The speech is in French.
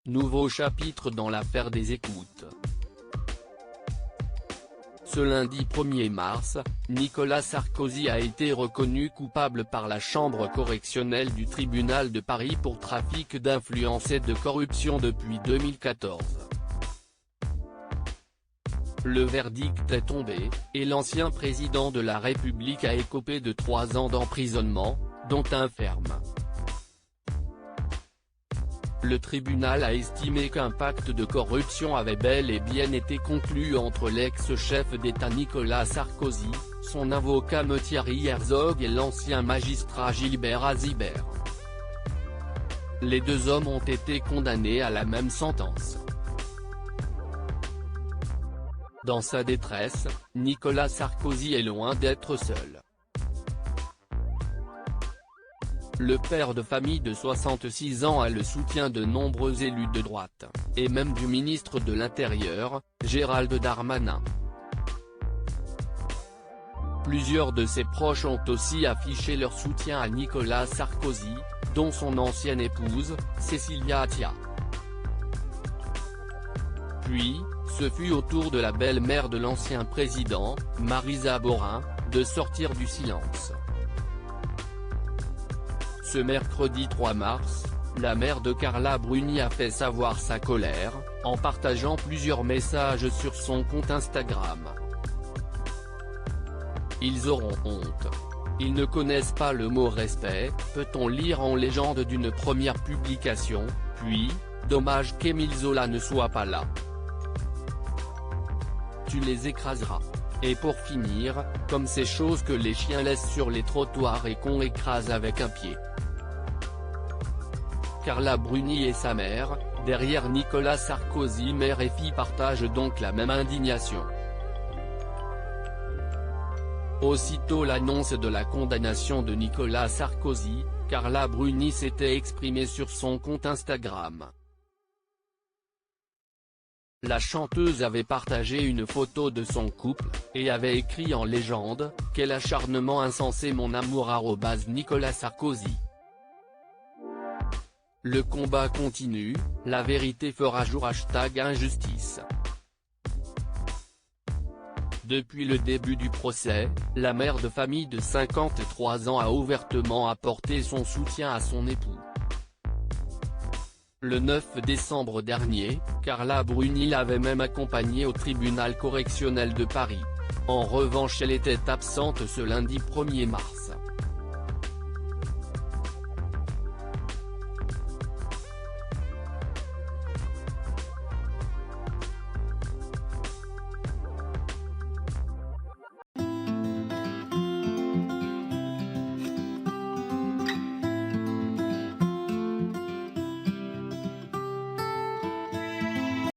Nouveau chapitre dans l'affaire des écoutes. Ce lundi 1er mars, Nicolas Sarkozy a été reconnu coupable par la chambre correctionnelle du tribunal de Paris pour trafic d'influence et de corruption depuis 2014. Le verdict est tombé, et l'ancien président de la République a écopé de 3 ans d'emprisonnement, dont un ferme. Le tribunal a estimé qu'un pacte de corruption avait bel et bien été conclu entre l'ex-chef d'État Nicolas Sarkozy, son avocat Thierry Herzog et l'ancien magistrat Gilbert Azibert. Les deux hommes ont été condamnés à la même sentence. Dans sa détresse, Nicolas Sarkozy est loin d'être seul. Le père de famille de 66 ans a le soutien de nombreux élus de droite, et même du ministre de l'Intérieur, Gérald Darmanin. Plusieurs de ses proches ont aussi affiché leur soutien à Nicolas Sarkozy, dont son ancienne épouse, Cécilia Attia. Puis, ce fut au tour de la belle-mère de l'ancien président, Marisa Borin, de sortir du silence. Ce mercredi 3 mars, la mère de Carla Bruni a fait savoir sa colère, en partageant plusieurs messages sur son compte Instagram. Ils auront honte. Ils ne connaissent pas le mot respect, peut-on lire en légende d'une première publication, puis, dommage qu'Émile Zola ne soit pas là. Tu les écraseras. Et pour finir, comme ces choses que les chiens laissent sur les trottoirs et qu'on écrase avec un pied. Carla Bruni et sa mère, derrière Nicolas Sarkozy mère et fille partagent donc la même indignation. Aussitôt l'annonce de la condamnation de Nicolas Sarkozy, Carla Bruni s'était exprimée sur son compte Instagram. La chanteuse avait partagé une photo de son couple, et avait écrit en légende « Quel acharnement insensé mon amour @Nicolas Sarkozy ». Le combat continue, la vérité fera jour #injustice. Depuis le début du procès, la mère de famille de 53 ans a ouvertement apporté son soutien à son époux. Le 9 décembre dernier, Carla Bruni l'avait même accompagnée au tribunal correctionnel de Paris. En revanche, elle était absente ce lundi 1er mars.